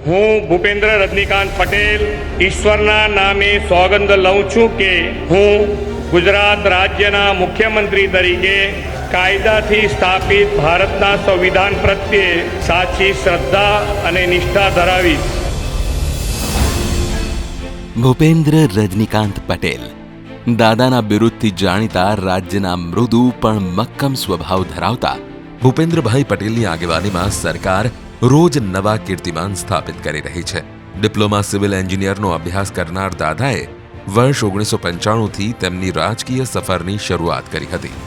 હું ભૂપેન્દ્ર રજનીકાંત પટેલ ઈશ્વરના નામે સોગંદ લઉં છું કે હું ગુજરાત રાજ્યના મુખ્યમંત્રી તરીકે કાયદાથી સ્થાપિત ભારતના સંવિધાન પ્રત્યે સાચી શ્રદ્ધા અને નિષ્ઠા ધરાવીશ. ભૂપેન્દ્ર રજનીકાંત પટેલ દાદાના બિરુદથી જાણીતા રાજ્યના મૃદુ પણ મક્કમ સ્વભાવ ધરાવતા ભૂપેન્દ્રભાઈ પટેલની આગેવાનીમાં સરકાર રોજ નવા કીર્તિમાન સ્થાપિત કરી રહી છે. ડિપ્લોમા સિવિલ એન્જિનિયરનો અભ્યાસ કરનાર દાદાએ વર્ષ 1995થી તેમની રાજકીય સફરની શરૂઆત કરી હતી.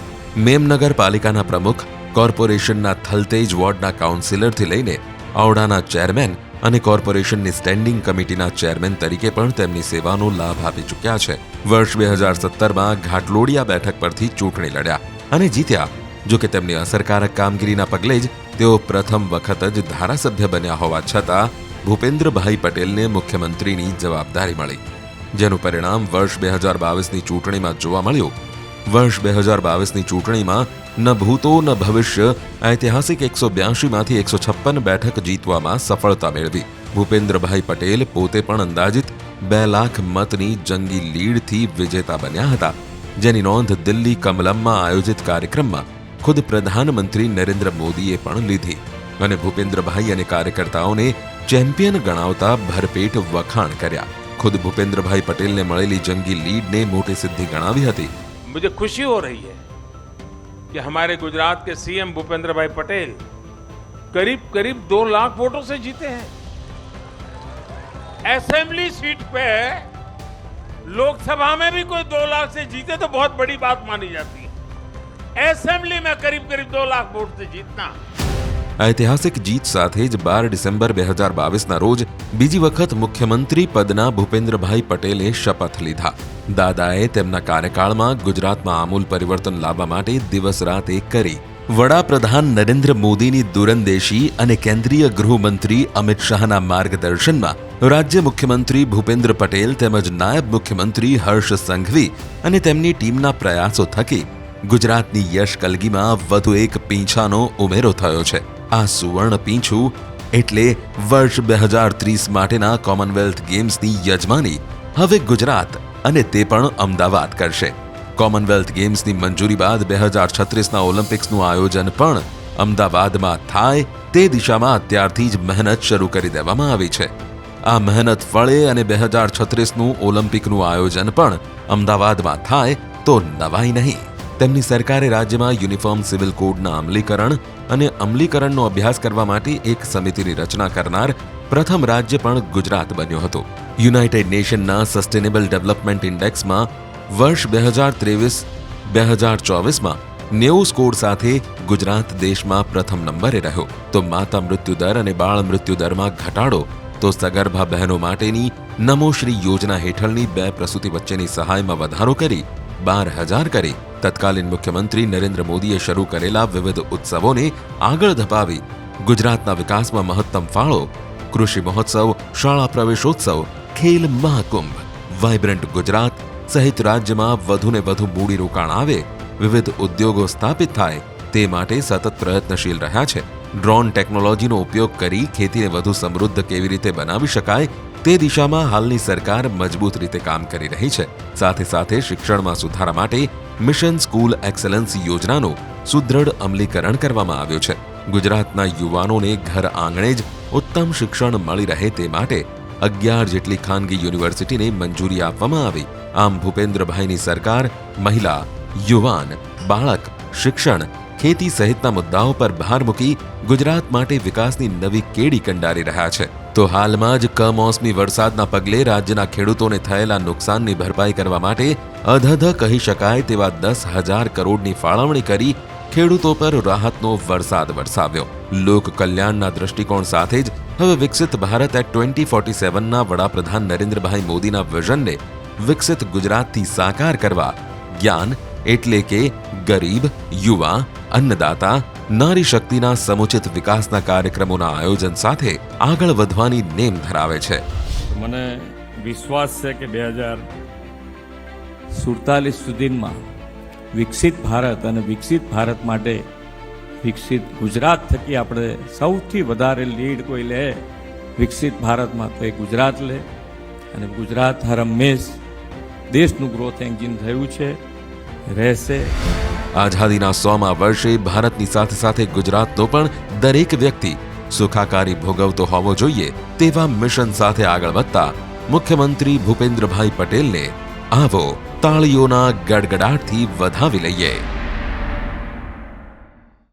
મેમનગર પાલિકાના પ્રમુખ, કોર્પોરેશનના થલતેજ વોર્ડના કાઉન્સિલરથી લઈને ઔડાના ચેરમેન અને કોર્પોરેશનની સ્ટેન્ડિંગ કમિટીના ચેરમેન તરીકે પણ તેમની સેવાનો લાભ આપી ચૂક્યા છે. વર્ષ 2017માં ઘાટલોડિયા બેઠક પરથી ચૂંટણી લડ્યા અને જીત્યા. જો કે તેમની અસરકારક કામગીરીના પગલે જ તેઓ પ્રથમ વખત જ ધારાસભ્ય બન્યા હોવા છતાં ભૂપેન્દ્રભાઈ પટેલને મુખ્યમંત્રીની જવાબદારી મળી, જેનું પરિણામ વર્ષ 2022ની ચૂંટણીમાં જોવા મળ્યું. વર્ષ 2022ની ચૂંટણીમાં ન ભૂતો ન ભવિષ્ય ઐતિહાસિક 182માંથી 156 બેઠક જીતવામાં સફળતા મેળવી. ભૂપેન્દ્રભાઈ પટેલ પોતે પણ અંદાજિત 2 લાખ મતની જંગી લીડથી વિજેતા બન્યા હતા, જેની નોંધ દિલ્હી કમલમમાં આયોજિત કાર્યક્રમમાં ખુદ પ્રધાનમંત્રી નરેન્દ્ર મોદીએ પણ લીધી અને ભૂપેન્દ્રભાઈ અને કાર્યકર્તાઓને ચેમ્પિયન ગણાવતા ભરપેટ વખાણ કર્યા. ખુદ ભૂપેન્દ્રભાઈ પટેલને મળેલી જંગી લીડને મોટી સિદ્ધિ ગણાવી હતી. मुझे खुशी हो रही है कि हमारे गुजरात के सीएम भूपेंद्र भाई पटेल करीब करीब 2 लाख वोटों से जीते हैं. असेंबली सीट पे लोकसभा में भी कोई 2 लाख से जीते तो बहुत बड़ी बात मानी जाती है. असेंबली में करीब करीब 2 लाख वोट से जीतना. ઐતિહાસિક જીત સાથે જ 12 ડિસેમ્બર 2022ના રોજ બીજી વખત મુખ્યમંત્રી પદના ભૂપેન્દ્રભાઈ પટેલે શપથ લીધા. દાદાએ તેમના કાર્યકાળમાં ગુજરાતમાં આમૂલ પરિવર્તન લાવવા માટે દિવસ રાત એક કરી વડાપ્રધાન નરેન્દ્ર મોદીની દૂરંદેશી અને કેન્દ્રીય ગૃહમંત્રી અમિત શાહના માર્ગદર્શનમાં રાજ્ય મુખ્યમંત્રી ભૂપેન્દ્ર પટેલ તેમજ નાયબ મુખ્યમંત્રી હર્ષ સંઘવી અને તેમની ટીમના પ્રયાસો થકી ગુજરાતની યશ કલગીમાં વધુ એક પીંછાનો ઉમેરો થયો છે. આ સુવર્ણ પીંછું એટલે વર્ષ 2030 માટેના કોમનવેલ્થ ગેમ્સની યજમાની હવે ગુજરાત અને તે પણ અમદાવાદ કરશે. કોમનવેલ્થ ગેમ્સની મંજૂરી બાદ 2036ના ઓલિમ્પિક્સનું આયોજન પણ અમદાવાદમાં થાય તે દિશામાં અત્યારથી જ મહેનત શરૂ કરી દેવામાં આવી છે. આ મહેનત ફળે અને 2036નું ઓલિમ્પિકનું આયોજન પણ અમદાવાદમાં થાય તો નવાઈ નહીં. તેમની સરકારે રાજ્યમાં યુનિફોર્મ સિવિલ કોડના અમલીકરણ અને અમલીકરણનો અભ્યાસ કરવા માટે એક સમિતિની રચના કરનાર પ્રથમ રાજ્ય પણ ગુજરાત બન્યું હતું. યુનાઇટેડ નેશનના સસ્ટેનેબલ ડેવલપમેન્ટ ઇન્ડેક્સમાં વર્ષ 2023-2024માં 90 સ્કોર સાથે ગુજરાત દેશમાં પ્રથમ નંબરે રહ્યો. તો માતા મૃત્યુદર અને બાળ મૃત્યુદરમાં ઘટાડો, તો સગર્ભા બહેનો માટેની નમોશ્રી યોજના હેઠળની 2 પ્રસૂતિ વચ્ચેની સહાયમાં વધારો કરી 12,000 કરી. તત્કાલીન મુખ્યમંત્રી નરેન્દ્ર મોદીએ શરૂ કરેલા વિવિધ ઉત્સવોને આગળ ધપાવી ગુજરાતના વિકાસમાં મહત્તમ ફાળો, કૃષિ મહોત્સવ, શાળા પ્રવેશોત્સવ, ખેલ મહાકુંભ, વાઇબ્રન્ટ ગુજરાત સહિત રાજ્યમાં વધુને વધુ મૂડીરોકાણ આવે, વિવિધ ઉદ્યોગો સ્થાપિત થાય તે માટે સતત પ્રયત્નશીલ રહ્યા છે. ડ્રોન ટેકનોલોજીનો ઉપયોગ કરી ખેતીને વધુ સમૃદ્ધ કેવી રીતે બનાવી શકાય તે દિશામાં હાલની સરકાર મજબૂત રીતે કામ કરી રહી છે. સાથે સાથે શિક્ષણમાં સુધારા માટે મિશન સ્કૂલ એક્સલન્સ યોજનાનું સુદૃઢ અમલીકરણ કરવામાં આવ્યું છે. ગુજરાતના યુવાનોને ઘર આંગણે જ ઉત્તમ શિક્ષણ મળી રહે તે માટે 11 જેટલી ખાનગી યુનિવર્સિટીને મંજૂરી આપવામાં આવી. આમ ભૂપેન્દ્રભાઈની સરકાર મહિલા, યુવાન, બાળક, શિક્ષણ, ખેતી સહિતના મુદ્દાઓ પર ભાર મૂકી ગુજરાત માટે વિકાસની નવી કેડી કંડારી રહ્યા છે. તો હાલમાં જ કમોસમી વરસાદના પગલે રાજ્યના ખેડૂતોને થયેલા નુકસાનની ભરપાઈ કરવા માટે અધધ કહી શકાય તેવા 10,000 કરોડની ફાળવણી કરી ખેડૂતો પર રાહતનો વરસાદ વરસાવ્યો. લોક કલ્યાણના દ્રષ્ટિકોણ સાથે જ હવે વિકસિત ભારત એટ 2047ના વડાપ્રધાન નરેન્દ્રભાઈ મોદીના વિઝનને વિકસિત ગુજરાતથી સાકાર કરવા જ્ઞાન એટલે કે ગરીબ, યુવા, અન્નદાતા, નારી શક્તિના સમુચિત વિકાસના કાર્યક્રમોના આયોજન સાથે આગળ વધવાની નેમ ધરાવે છે. મને વિશ્વાસ છે કે 2047 સુધીમાં વિકસિત ભારત અને વિકસિત ભારત માટે વિકસિત ગુજરાત થકી આપણે સૌથી વધારે લીડ કોઈ લે વિકસિત ભારતમાં તો એ ગુજરાત લે અને ગુજરાત હર હંમેશ દેશનું ગ્રોથ એન્જિન થયું છે, રહેશે. આઝાદીના 100મા વર્ષે ભારતની સાથે સાથે ગુજરાતનો પણ દરેક વ્યક્તિ સુખાકારી ભોગવતો હોવો જોઈએ તેવા મિશન સાથે આગળ વધતા મુખ્યમંત્રી ભૂપેન્દ્રભાઈ પટેલને આવો તાળીઓના ગડગડાટથી વધાવી લઈએ.